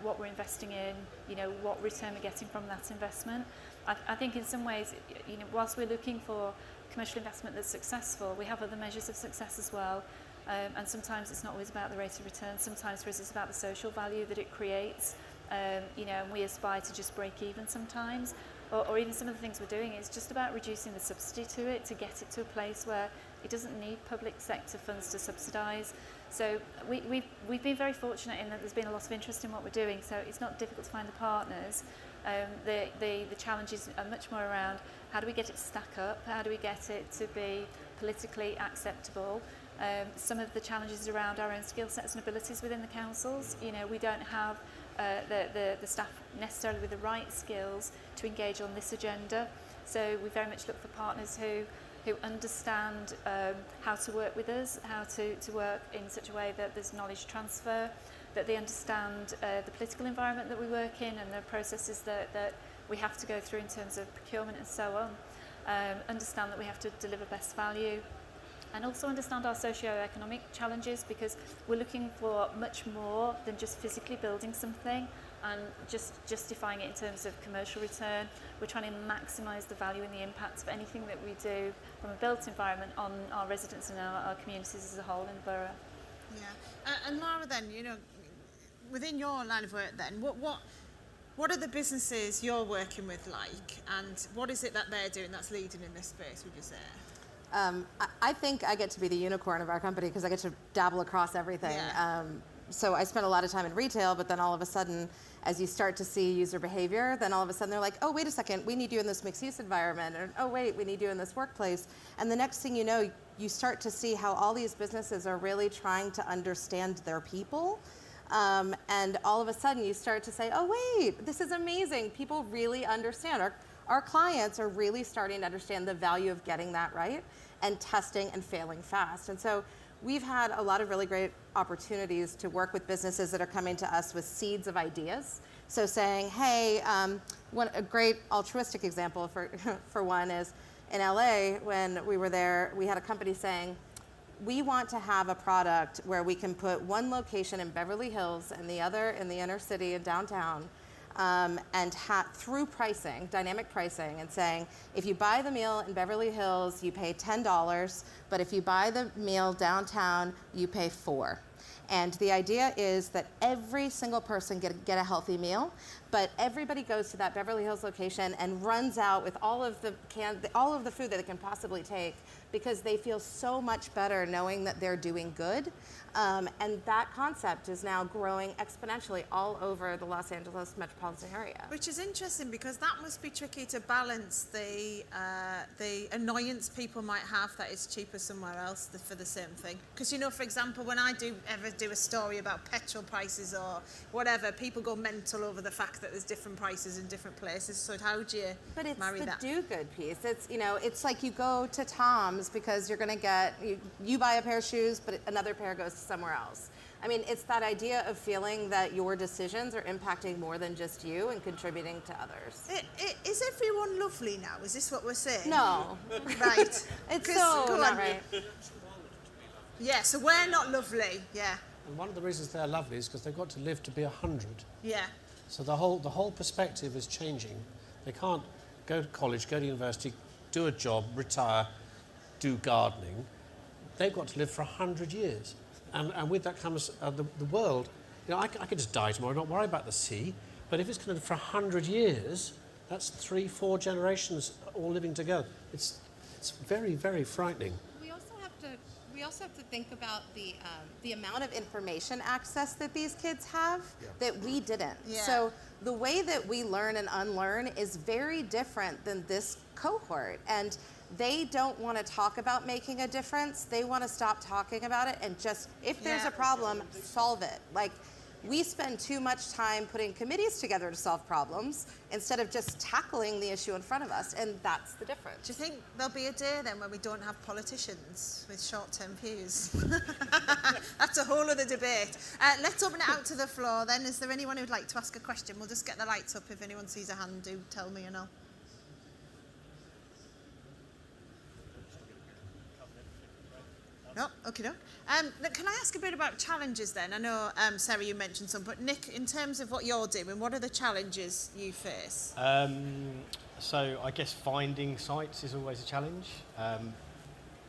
Speaker 13: what we're investing in, you know, what return we're getting from that investment. I think in some ways, you know, whilst we're looking for commercial investment that's successful, we have other measures of success as well. And sometimes it's not always about the rate of return. Sometimes for us it's about the social value that it creates. You know, and we aspire to just break even sometimes, or even some of the things we're doing is just about reducing the subsidy to it to get it to a place where it doesn't need public sector funds to subsidise. So we've been very fortunate in that there's been a lot of interest in what we're doing, so it's not difficult to find the partners. The challenges are much more around how do we get it to stack up, how do we get it to be politically acceptable. Some of the challenges around our own skill sets and abilities within the councils. You know, we don't have the staff necessarily with the right skills to engage on this agenda. So we very much look for partners who understand how to work with us, how to work in such a way that there's knowledge transfer, that they understand the political environment that we work in and the processes that we have to go through in terms of procurement and so on. Understand that we have to deliver best value, and also understand our socio-economic challenges, because we're looking for much more than just physically building something and just justifying it in terms of commercial return. We're trying to maximise the value and the impact of anything that we do from a built environment on our residents and our communities as a whole in the borough.
Speaker 1: Yeah, and Lara, then, you know, within your line of work, then, what are the businesses you're working with like, and what is it that they're doing that's leading in this space, would you say?
Speaker 14: I think I get to be the unicorn of our company because I get to dabble across everything.
Speaker 1: Yeah.
Speaker 14: So I spent a lot of time in retail, but then all of a sudden, as you start to see user behavior, then all of a sudden they're like, oh, wait a second, we need you in this mixed use environment, or oh, wait, we need you in this workplace. And the next thing you know, you start to see how all these businesses are really trying to understand their people. And all of a sudden you start to say, oh, wait, this is amazing. People really understand. Our clients are really starting to understand the value of getting that right and testing and failing fast. And so we've had a lot of really great opportunities to work with businesses that are coming to us with seeds of ideas. So saying, hey, a great altruistic example for one is in LA, when we were there, we had a company saying, we want to have a product where we can put one location in Beverly Hills and the other in the inner city and downtown, and through pricing, dynamic pricing, and saying, if you buy the meal in Beverly Hills, you pay $10, but if you buy the meal downtown, you pay $4. And the idea is that every single person get a healthy meal, but everybody goes to that Beverly Hills location and runs out with all of the food that they can possibly take, because they feel so much better knowing that they're doing good. And that concept is now growing exponentially all over the Los Angeles metropolitan area.
Speaker 1: Which is interesting, because that must be tricky to balance the annoyance people might have that it's cheaper somewhere else for the same thing. Because, you know, for example, when I ever do a story about petrol prices or whatever, people go mental over the fact that there's different prices in different places. So how do you marry that?
Speaker 14: But it's the do-good piece. It's, you know, it's like you go to Tom's because you're going to get, you buy a pair of shoes, but another pair goes to somewhere else. I mean, it's that idea of feeling that your decisions are impacting more than just you and contributing to others.
Speaker 1: Is everyone lovely now? Is this what we're saying?
Speaker 14: No.
Speaker 1: Right.
Speaker 14: It's so not right.
Speaker 1: Yeah, so we're not lovely, yeah.
Speaker 10: And one of the reasons they're lovely is because they've got to live to be 100.
Speaker 1: Yeah.
Speaker 10: So the whole perspective is changing. They can't go to college, go to university, do a job, retire, do gardening. They've got to live for 100 years. And with that comes the world. You know, I could just die tomorrow, not worry about the sea. But if it's going to live for 100 years, that's 3-4 generations all living together. It's very, very frightening.
Speaker 14: We also have to think about the amount of information access that these kids have that we didn't.
Speaker 1: Yeah.
Speaker 14: So the way that we learn and unlearn is very different than this cohort. And they don't want to talk about making a difference. They want to stop talking about it and just, if there's a problem, solve it. Like, we spend too much time putting committees together to solve problems instead of just tackling the issue in front of us, and that's the difference.
Speaker 1: Do you think there'll be a day then when we don't have politicians with short-term views? That's a whole other debate. Let's open it out to the floor then. Is there anyone who'd like to ask a question? We'll just get the lights up. If anyone sees a hand, do tell me and I'll... No, okay, no. Can I ask a bit about challenges then? I know, Sarah, you mentioned some, but Nick, in terms of what you're doing, what are the challenges you face?
Speaker 11: So I guess finding sites is always a challenge.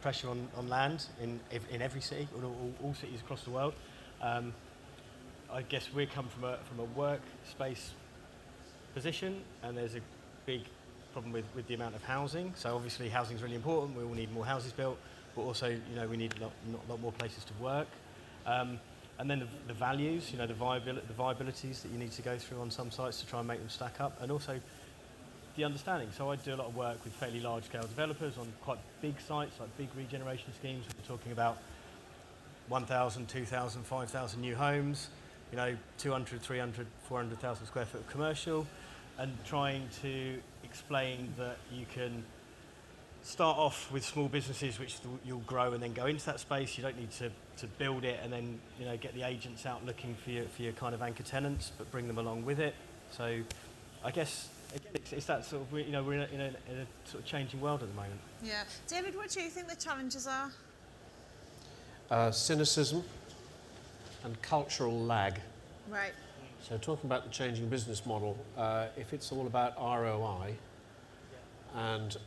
Speaker 11: Pressure on land in every city, all cities across the world. I guess we come from a workspace position, and there's a big problem with the amount of housing. So obviously housing is really important. We all need more houses built. But also, you know, we need a lot more places to work. And then the values, you know, the viabilities that you need to go through on some sites to try and make them stack up. And also the understanding. So I do a lot of work with fairly large-scale developers on quite big sites, like big regeneration schemes. We're talking about 1,000, 2,000, 5,000 new homes, you know, 200, 300, 400,000 square foot of commercial, and trying to explained that you can start off with small businesses which you'll grow and then go into that space. You don't need to build it and then get the agents out looking for your kind of anchor tenants, but bring them along with it. So I guess again, it's that sort of we're in a sort of changing world at the moment.
Speaker 1: Yeah, David, what do you think the challenges are?
Speaker 10: Cynicism and cultural lag.
Speaker 1: Right.
Speaker 10: So talking about the changing business model, if it's all about ROI and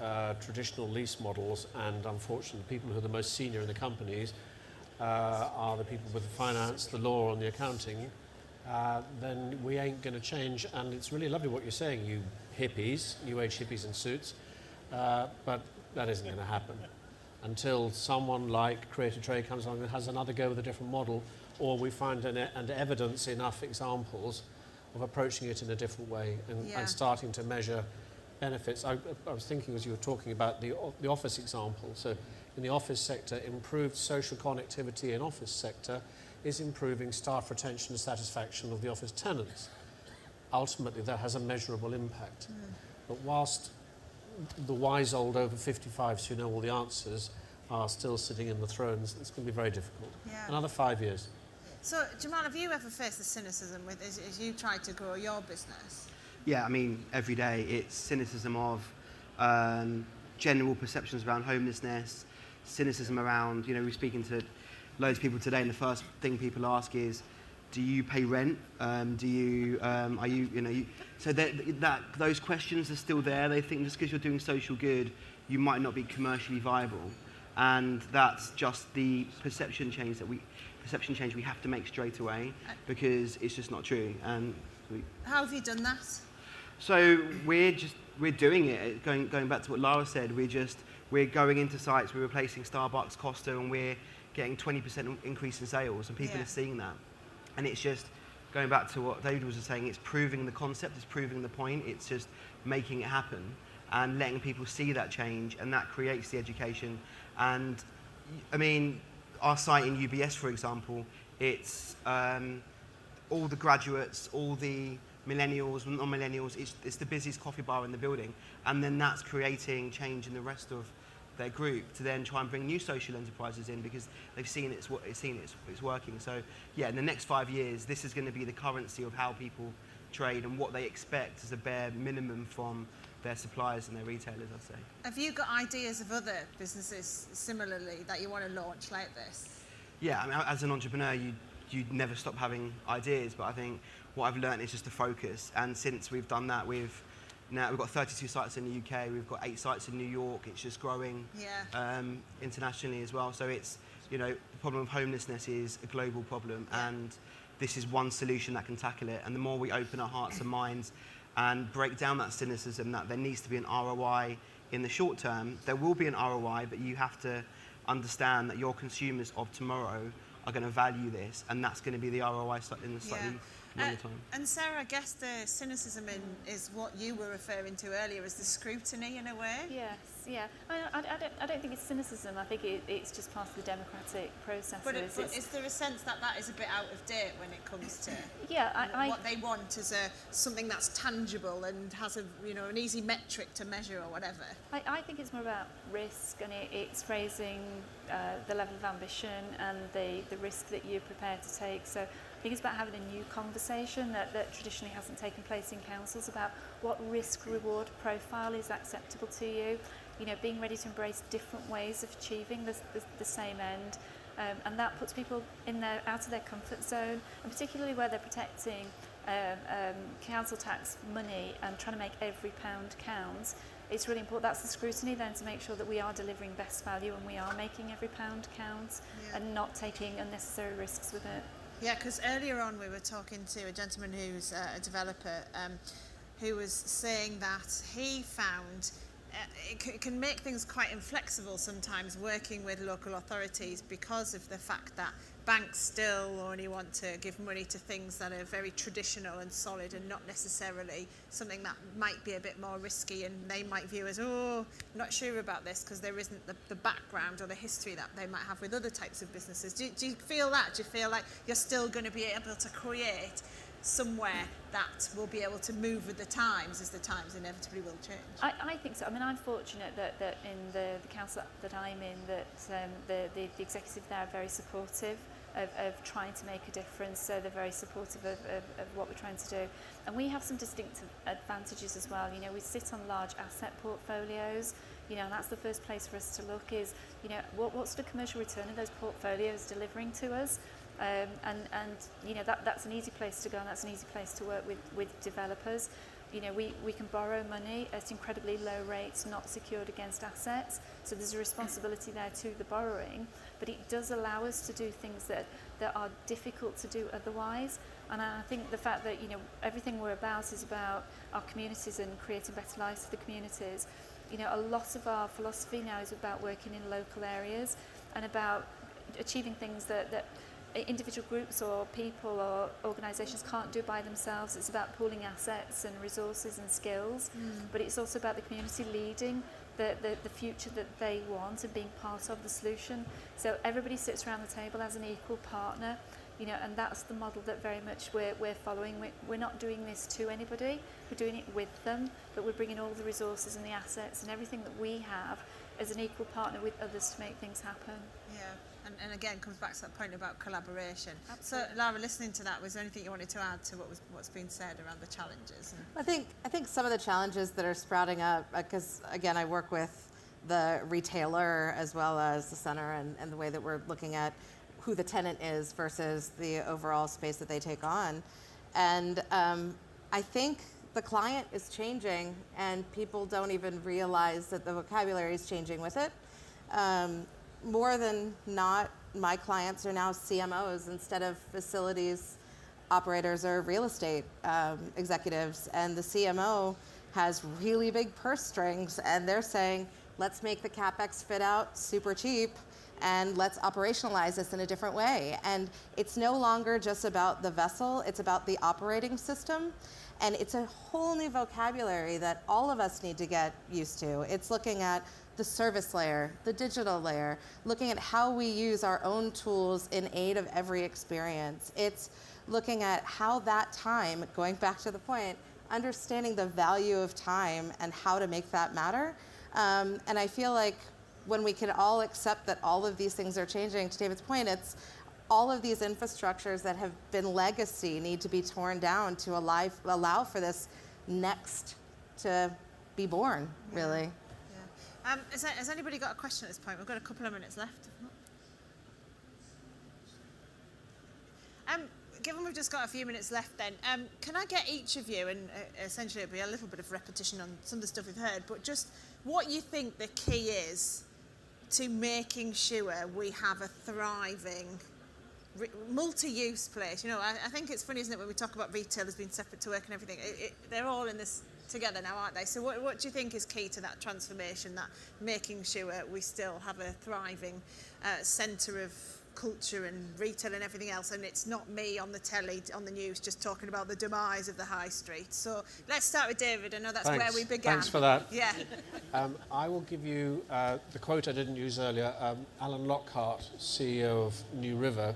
Speaker 10: traditional lease models, and unfortunately the people who are the most senior in the companies are the people with the finance, the law and the accounting, then we ain't going to change. And it's really lovely what you're saying, you hippies, new age hippies in suits, but that isn't going to happen until someone like Creative Trade comes along and has another go with a different model, or we find and evidence enough examples of approaching it in a different way and starting to measure benefits. I was thinking as you were talking about the office example. So in the office sector, improved social connectivity in office sector is improving staff retention and satisfaction of the office tenants. Ultimately, that has a measurable impact. But whilst the wise old over 55s who know all the answers are still sitting in the thrones, it's going to be very difficult.
Speaker 1: Yeah.
Speaker 10: Another 5 years.
Speaker 1: So, Jamal, have you ever faced the cynicism as you tried to grow your business?
Speaker 2: Yeah, I mean, every day it's cynicism of general perceptions around homelessness, cynicism around, we're speaking to loads of people today, and the first thing people ask is, do you pay rent? Do you, are you, so those questions are still there. They think just because you're doing social good, you might not be commercially viable. And that's just the perception change we have to make straight away, because it's just not true. And
Speaker 1: how have you done that?
Speaker 2: So we're doing it. Going back to what Lara said, we're going into sites, we're replacing Starbucks, Costa, and we're getting 20% increase in sales, and people are seeing that. And it's just going back to what David was saying. It's proving the concept, it's proving the point. It's just making it happen and letting people see that change, and that creates the education. And I mean, our site in UBS, for example, it's all the graduates, all the millennials, non-millennials, it's the busiest coffee bar in the building. And then that's creating change in the rest of their group to then try and bring new social enterprises in, because they've seen it's working. So yeah, in the next 5 years, this is going to be the currency of how people trade and what they expect as a bare minimum from their suppliers and their retailers, I'd say.
Speaker 1: Have you got ideas of other businesses similarly that you want to launch like this?
Speaker 2: Yeah, I mean, as an entrepreneur, you'd never stop having ideas, but I think what I've learned is just to focus. And since we've done that, we've got 32 sites in the UK, we've got 8 sites in New York. It's just growing internationally as well. So it's, the problem of homelessness is a global problem, and this is one solution that can tackle it. And the more we open our hearts and minds and break down that cynicism that there needs to be an ROI in the short term, there will be an ROI, but you have to understand that your consumers of tomorrow are going to value this, and that's going to be the ROI in the slightly longer time.
Speaker 1: And Sarah, I guess the cynicism is what you were referring to earlier as the scrutiny in a way.
Speaker 13: Yes, yeah. I don't think it's cynicism. I think it's just part of the democratic process.
Speaker 1: But is there a sense that is a bit out of date when it comes to what they want as something that's tangible and has an easy metric to measure or whatever?
Speaker 13: I think it's more about risk, and it's raising the level of ambition and the risk that you're prepared to take. So I think it's about having a new conversation that traditionally hasn't taken place in councils about what risk-reward profile is acceptable to you. Being ready to embrace different ways of achieving the same end. And that puts people out of their comfort zone, and particularly where they're protecting council tax money and trying to make every pound count. It's really important. That's the scrutiny then, to make sure that we are delivering best value and we are making every pound count and not taking unnecessary risks with it.
Speaker 1: Yeah, because earlier on we were talking to a gentleman who's a developer who was saying that he found it can make things quite inflexible sometimes working with local authorities, because of the fact that banks still only want to give money to things that are very traditional and solid, and not necessarily something that might be a bit more risky, and they might view as, not sure about this, because there isn't the background or the history that they might have with other types of businesses. Do you feel that? Do you feel like you're still going to be able to create somewhere that will be able to move with the times as the times inevitably will change?
Speaker 13: I think so. I mean, I'm fortunate that in the council that I'm in, that the executive there are very supportive of trying to make a difference. So they're very supportive of what we're trying to do. And we have some distinctive advantages as well. You know, we sit on large asset portfolios. You know, and that's the first place for us to look is, you know, what's the commercial return of those portfolios delivering to us? And you know, that's an easy place to go, and that's an easy place to work with developers. You know, we can borrow money at incredibly low rates, not secured against assets. So there's a responsibility there to the borrowing, but it does allow us to do things that are difficult to do otherwise. And I think the fact that, you know, everything we're about is about our communities and creating better lives for the communities. You know, a lot of our philosophy now is about working in local areas and about achieving things that individual groups or people or organisations can't do by themselves. It's about pooling assets and resources and skills, but it's also about the community leading the future that they want and being part of the solution. So everybody sits around the table as an equal partner, you know, and that's the model that very much we're following. We're not doing this to anybody, we're doing it with them, but we're bringing all the resources and the assets and everything that we have as an equal partner with others to make things happen.
Speaker 1: Yeah. And again, comes back to that point about collaboration. Absolutely. So, Lara, listening to that, was there anything you wanted to add to what's been said around the challenges?
Speaker 14: I think some of the challenges that are sprouting up, because again, I work with the retailer as well as the center, and the way that we're looking at who the tenant is versus the overall space that they take on. And I think the client is changing, and people don't even realize that the vocabulary is changing with it. More than not, my clients are now CMOs instead of facilities operators or real estate executives. And the CMO has really big purse strings, and they're saying, let's make the CapEx fit out super cheap, and let's operationalize this in a different way. And it's no longer just about the vessel, it's about the operating system. And it's a whole new vocabulary that all of us need to get used to. It's looking at the service layer, the digital layer, looking at how we use our own tools in aid of every experience. It's looking at how that time, going back to the point, understanding the value of time and how to make that matter. And I feel like when we can all accept that all of these things are changing, to David's point, it's all of these infrastructures that have been legacy need to be torn down to allow for this next to be born, really.
Speaker 1: Yeah. Has anybody got a question at this point? We've got a couple of minutes left. Given we've just got a few minutes left then, can I get each of you, and essentially it'll be a little bit of repetition on some of the stuff we've heard, but just what you think the key is to making sure we have a thriving multi-use place. You know, I think it's funny, isn't it, when we talk about retailers being separate to work and everything, they're all in this together now, aren't they? So what do you think is key to that transformation, that making sure we still have a thriving centre of culture and retail and everything else, and it's not me on the telly, on the news, just talking about the demise of the high street? So let's start with David. I know that's where we began.
Speaker 10: Thanks for that.
Speaker 1: Yeah.
Speaker 10: I will give you the quote I didn't use earlier. Alan Lockhart, CEO of New Revo,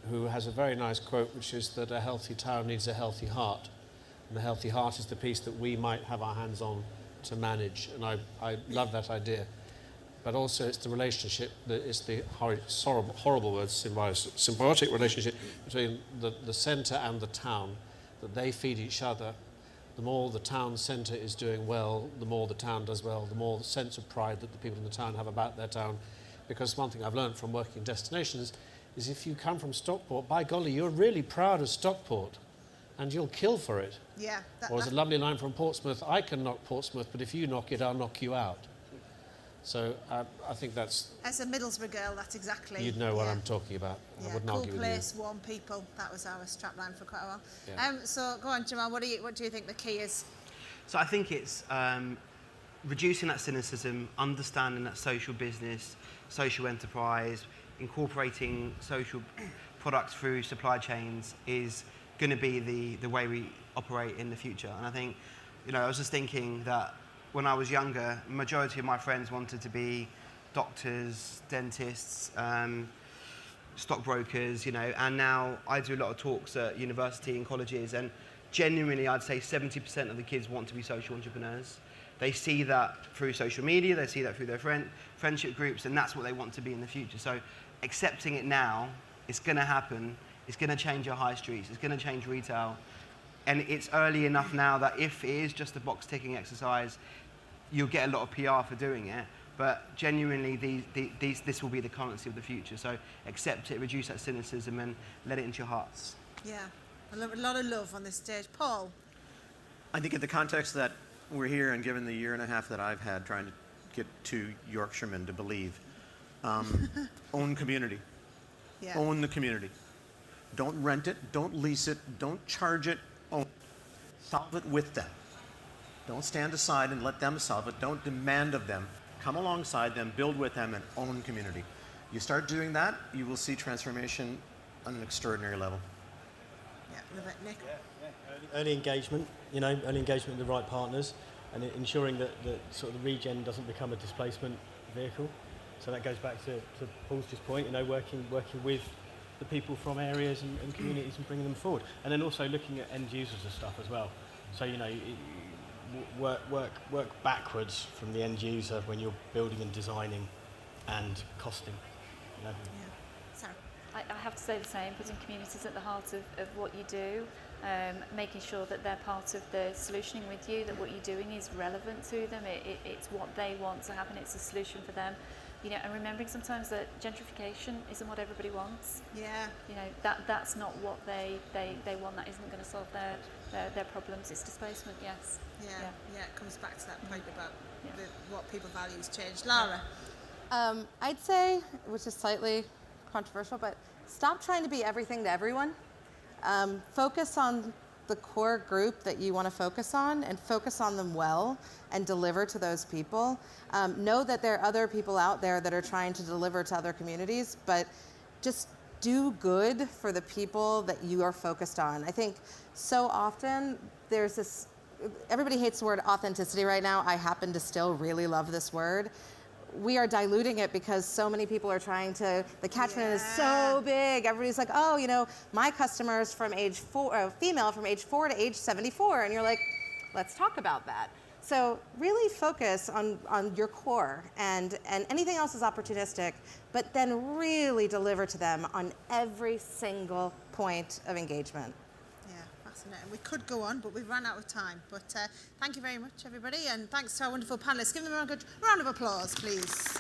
Speaker 10: who has a very nice quote, which is that a healthy town needs a healthy heart. And the healthy heart is the piece that we might have our hands on to manage. And I love that idea. But also it's the relationship, it's the horrible word, symbiotic relationship between the centre and the town, that they feed each other. The more the town centre is doing well, the more the town does well, the more the sense of pride that the people in the town have about their town. Because one thing I've learned from working in destinations is if you come from Stockport, by golly, you're really proud of Stockport and you'll kill for it.
Speaker 1: Yeah.
Speaker 10: Or there's a lovely line from Portsmouth, I can knock Portsmouth, but if you knock it, I'll knock you out. So I think that's...
Speaker 1: As a Middlesbrough girl, that's exactly...
Speaker 10: You'd know what I'm talking about.
Speaker 1: Yeah,
Speaker 10: I wouldn't argue with you.
Speaker 1: Cool place, warm people. That was our strapline for quite a while.
Speaker 10: Yeah.
Speaker 1: So go on, Jamal, what do you think the key is?
Speaker 2: So I think it's reducing that cynicism, understanding that social business, social enterprise, incorporating social products through supply chains is going to be the way we operate in the future. And I think, you know, I was just thinking that when I was younger, majority of my friends wanted to be doctors, dentists, stockbrokers, and now I do a lot of talks at university and colleges, and genuinely I'd say 70% of the kids want to be social entrepreneurs. They see that through social media, they see that through their friendship groups, and that's what they want to be in the future. So accepting it now, it's going to happen. It's going to change our high streets. It's going to change retail. And it's early enough now that if it is just a box-ticking exercise, you'll get a lot of PR for doing it. But genuinely, this will be the currency of the future. So accept it, reduce that cynicism, and let it into your hearts.
Speaker 1: Yeah, a lot of love on this stage. Paul?
Speaker 12: I think in the context that we're here, and given the year and a half that I've had trying to get 2 Yorkshiremen to believe, own community.
Speaker 1: Yeah.
Speaker 12: Own the community. Don't rent it, don't lease it, don't charge it, own it. Solve it with them. Don't stand aside and let them solve it. Don't demand of them. Come alongside them, build with them, and own community. You start doing that, you will see transformation on an extraordinary level.
Speaker 1: Yeah, love it. Nick?
Speaker 11: Early engagement, early engagement with the right partners, and ensuring that sort of the regen doesn't become a displacement vehicle. So that goes back to Paul's just point, working with the people from areas and communities and bringing them forward. And then also looking at end users of stuff as well. So, work backwards from the end user when you're building and designing and costing.
Speaker 1: Yeah. Sarah?
Speaker 13: I have to say the same, putting communities at the heart of what you do, making sure that they're part of the solutioning with you, that what you're doing is relevant to them, it's what they want to happen, it's a solution for them. And remembering sometimes that gentrification isn't what everybody wants.
Speaker 1: Yeah.
Speaker 13: That's not what they want. That isn't going to solve their problems. It's displacement, yes.
Speaker 1: Yeah, it comes back to that point about what people value has changed. Lara?
Speaker 14: I'd say, which is slightly controversial, but stop trying to be everything to everyone. Focus on the core group that you want to focus on, and focus on them well and deliver to those people. Know that there are other people out there that are trying to deliver to other communities, but just do good for the people that you are focused on. I think so often there's this, everybody hates the word authenticity right now. I happen to still really love this word. We are diluting it because so many people are trying to, the catchment is so big. Everybody's like, oh, my customer's from age 4, female from age 4 to age 74. And you're like, let's talk about that. So really focus on your core, and anything else is opportunistic, but then really deliver to them on every single point of engagement.
Speaker 1: Yeah, fascinating. We could go on, but we've run out of time. But thank you very much, everybody, and thanks to our wonderful panelists. Give them a good round of applause, please.